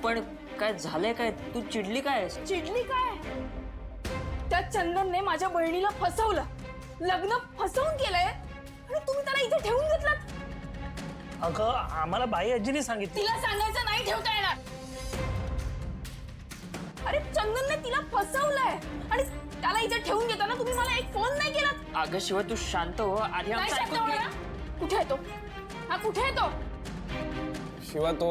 पण काय झालंय काय? तू चिडली काय? चिडली काय? त्या चंदनने माझ्या बहिणीला फसवलं, लग्न फसवून केलंय आणि तुम्ही त्याला इथे ठेवून घेतलात. अगं आम्हाला बाई आजीने सांगितलं. तिला सांगायचं नाही ठेवता येणार. अरे चंदनने तिला फसवलंय आणि त्याला इथे ठेवून घेताना तुम्ही मला एक फोन नाही केलात. अगं शिवा तू शांत हो. आधी नाही आमचं शांत ऐकून घे. होणार? कुठे आहे तो? हा कुठे आहे तो? शिवा तो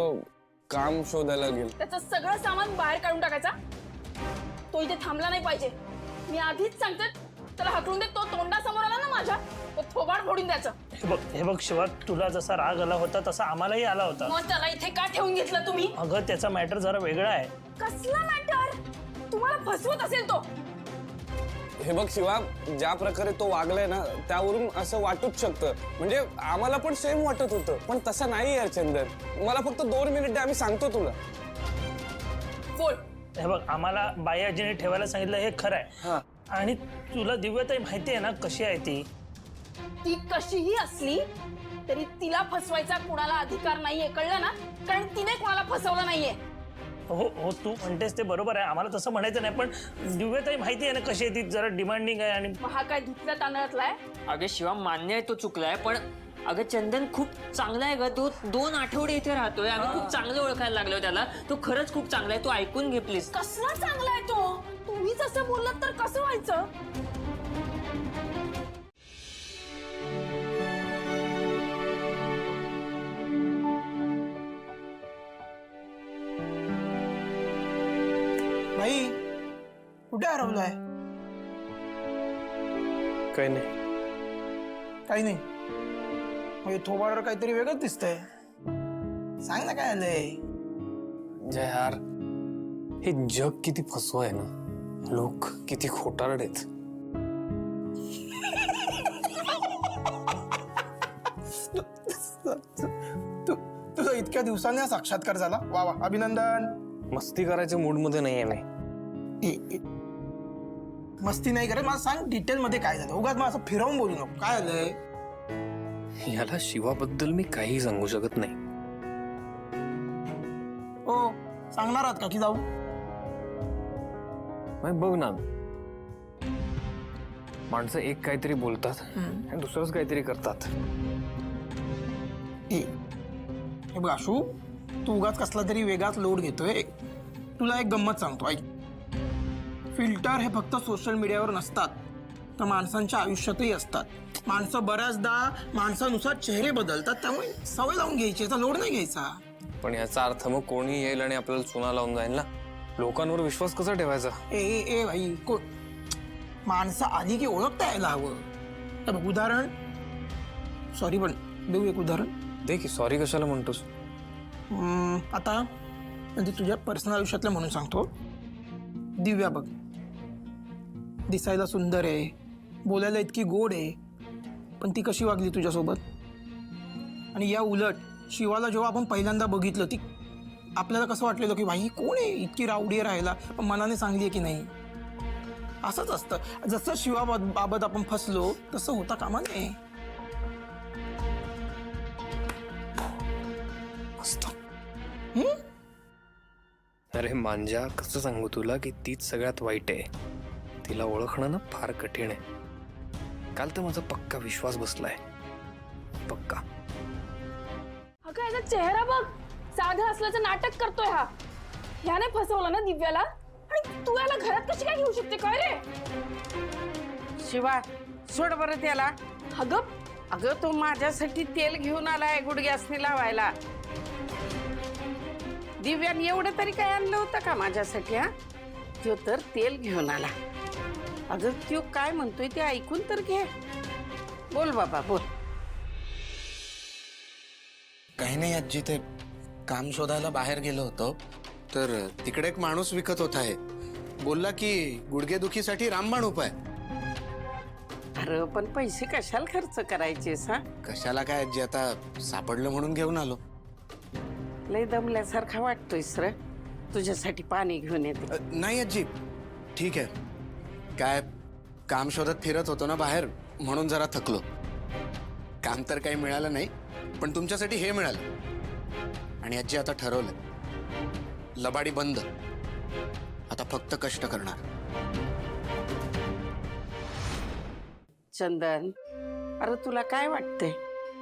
काम शोधायला गेला. त्याचं सगळं सामान बाहेर काढून टाकायचा. तो इथे थांबला नाही पाहिजे. मी आधीच सांगते त्याला हकलून दे. तो तोंडासमोर आला ना माझ्या, तो थोबाड फोडून द्यायचं. हे बघ शिवा, तुला जसा राग आला होता तसा आम्हालाही आला होता. मग त्याला इथे का ठेवून घेतलं तुम्ही? अगं त्याचा मॅटर जरा वेगळा आहे. कसला मॅटर? तुम्हाला फसवत असेल तो. हे बघ शिवा, ज्या प्रकारे तो वागलाय ना त्यावरून असं वाटूच शकतं. म्हणजे आम्हाला पण सेम वाटत होतं, पण तसं नाही यार चंदन. मला फक्त 2 मिनिट दे, आम्ही सांगतो तुला. बोल. हे बघ, आम्हाला बाई आजीने ठेवायला सांगितलं हे खरं आहे. आणि तुला दिव्याताई माहिती आहे ना कशी आहे ती. ती कशीही असली तरी तिला फसवायचा कुणाला अधिकार नाहीये, कळलं ना? कारण तिने कुणाला फसवलं नाहीये. हो हो, तू म्हणतेस ते बरोबर आहे. आम्हाला तसं म्हणायचं नाही, पण दिव्याताई माहिती आहे ना कशी आहे ती. जरा डिमांडिंग आहे. आणि हा काय धुतल्या तांदळातलाय? अगं शिवा मान्य आहे तो चुकलाय, पण अगं चंदन खूप चांगला आहे ग. तो 2 आठवडे इथे राहतोय. आम्ही खूप चांगलं ओळखायला लागलो त्याला. तो खरंच खूप चांगला आहे. तू ऐकून घे प्लीज. कसला चांगला आहे तो? तुम्हीच असं बोललात तर कसं व्हायचं? भाई कुठे हरवलाय? काही नाही. काही नाही म्हणजे थोबाडावर काहीतरी वेगळंच दिसतंय. सांग ना काय आलंय? जय यार, हे जग किती फसवं आहे ना. लोक किती खोटारड आहेत. तुझा इतक्या दिवसांनी हा साक्षात्कार झाला. वा वा, अभिनंदन. मस्ती करायच्या मूड मध्ये नाहीये मी. मस्ती नाही करत. मला सांग डिटेल मध्ये काय झालं. उगाच मला असं फिरवून बोलू नको. काय झालंय? याला शिवाबद्दल मी काही सांगू शकत नाही. हो, सांगणार आहात का की जाऊ? बघ ना, माणसं एक काहीतरी बोलतात आणि दुसरंच काहीतरी करतात. हे बघ आशू, तू उगाच कसला तरी वेगळाच लोड घेतोय. तुला एक गंमत सांगतो, ऐक. फिल्टर हे फक्त सोशल मीडियावर नसतात, तर माणसांच्या आयुष्यातही असतात. माणसं बऱ्याचदा माणसानुसार चेहरे बदलतात. त्यामुळे सवय लावून घ्यायची, याचा लोड नाही घ्यायचा. पण याचा अर्थ मग कोणी येईल आणि आपल्याला चुना लावून जाईल ना. लोकांवर विश्वास कसा ठेवायचा? ए भाई, माणसं आधी की ओळखता यायला हवं. तर उदाहरण, सॉरी पण देऊ एक उदाहरण. दे की. सॉरी कशाला म्हणतोस? आता म्हणजे तुझ्या पर्सनल आयुष्यातलं म्हणून सांगतो. दिव्या बघ, दिसायला सुंदर आहे, बोलायला इतकी गोड आहे, पण ती कशी वागली तुझ्यासोबत? आणि या उलट शिवाला जेव्हा आपण पहिल्यांदा बघितलं, ती आपल्याला कसं वाटलेलं की भाई कोण आहे, इतकी रावडी राहायला, पण मनाने चांगली आहे की नाही. असंच असतं. जसं शिवाबाबत आपण फसलो तसं होता कामा नये. मस्त. अरे मांजा, कसं सांगू तुला की तीच सगळ्यात वाईट आहे. तिला ओळखणं ना फार कठीण आहे. काल तर माझा पक्का विश्वास बसलाय. पक्का. अगं याचा चेहरा बघ, साधं असल्याचं नाटक करतोय हा. ह्याने फसवलं ना दिव्याला, आणि तू याला घरात कशी काय घेऊ शकते काय रे? शिवा, सोड बरं त्याला. अगं अगं तो माझ्यासाठी तेल घेऊन आलाय गुडघ्यासनी लावायला. दिव्याने एवढं तरी काय आणलं होतं का माझ्यासाठी? हा, तो तर तेल घेऊन आला. अगं तो काय म्हणतोय ते ऐकून तर घे. बोल बाबा बोल. काही नाही आजी, ते काम शोधायला बाहेर गेलो होतो, तर तिकडे एक माणूस विकत होता आहे. बोलला की गुडघेदुखीसाठी रामबाण उपाय. अरे पण पैसे कशाला खर्च करायचेस? हा, कशाला काय आजी, आता सापडलं म्हणून घेऊन आलो. लय दमल्यासारखा वाटतोयस रे. तुझ्यासाठी पाणी घेऊन येते. नाही आजी, ठीक आहे. काय काम शोधत फिरत होतो ना बाहेर, म्हणून जरा थकलो. काम तर काही मिळालं नाही, पण तुमच्यासाठी हे मिळालं. आणि आजी आता ठरवलं, लबाडी बंद. आता फक्त कष्ट करणार. चंदन, अरे तुला काय वाटतंय?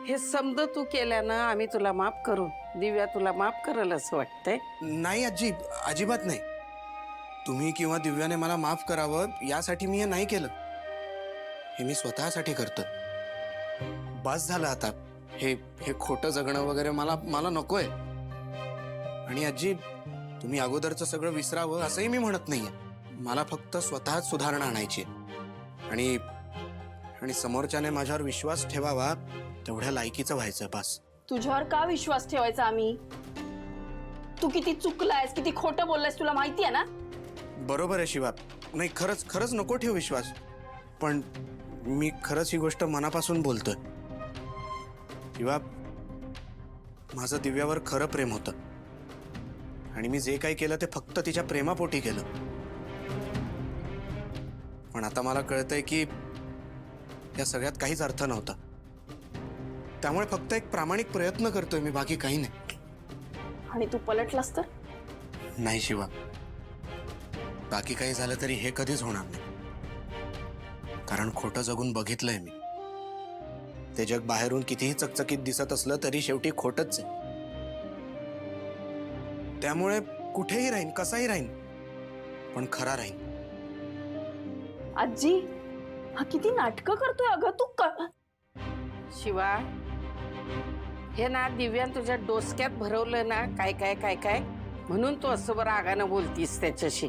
हे समज तू केल्यानं आम्ही तुला माफ करू, दिव्या तुला माफ करल असं वाटतंय? नाही आजी, अजिबात नाही. तुम्ही किंवा दिव्याने मला माफ करावं यासाठी मी हे नाही केलं. हे मी स्वतःसाठी करतो. बस झालं आता. हे हे खोटं जगणं वगैरे मला नकोय. आणि आजी, तुम्ही अगोदरचं सगळं विसरावं असंही मी म्हणत नाहीये. मला फक्त स्वतःच सुधारणा आणायची. आणि आणि समोरच्याने माझ्यावर विश्वास ठेवावा तेवढ्या लायकीचं व्हायचं बस. तुझ्यावर का विश्वास ठेवायचा आम्ही? तू किती चुकलायस, किती खोटं बोललायस तुला माहिती आहे ना? बरोबर आहे शिवा. नाही, खरंच नको ठेव विश्वास. पण मी खरंच ही गोष्ट मनापासून बोलतोय. शिवा, माझं दिव्यावर खरं प्रेम होतं. आणि मी जे काही केलं ते फक्त तिच्या प्रेमापोटी केलं. पण आता मला कळतंय की या सगळ्यात काहीच अर्थ नव्हता. त्यामुळे फक्त एक प्रामाणिक प्रयत्न करतोय मी, बाकी काही नाही. आणि तू पलटलास तर? नाही शिवा, बाकी काही झालं तरी हे कधीच होणार नाही. कारण खोटं जगून बघितलंय मी. ते जग बाहेरून कितीही चकचकीत दिसत असलं तरी शेवटी खोटच आहे. त्यामुळे कुठेही राहीन, कसाही राहीन, पण खरा राहीन. आजी, हा किती नाटकं करतोय अगं तू. शिवा, हे ना दिव्यान तुझ्या डोसक्यात भरवलं ना काय काय काय काय, म्हणून तू असं बरं रागानं बोलतीस त्याच्याशी.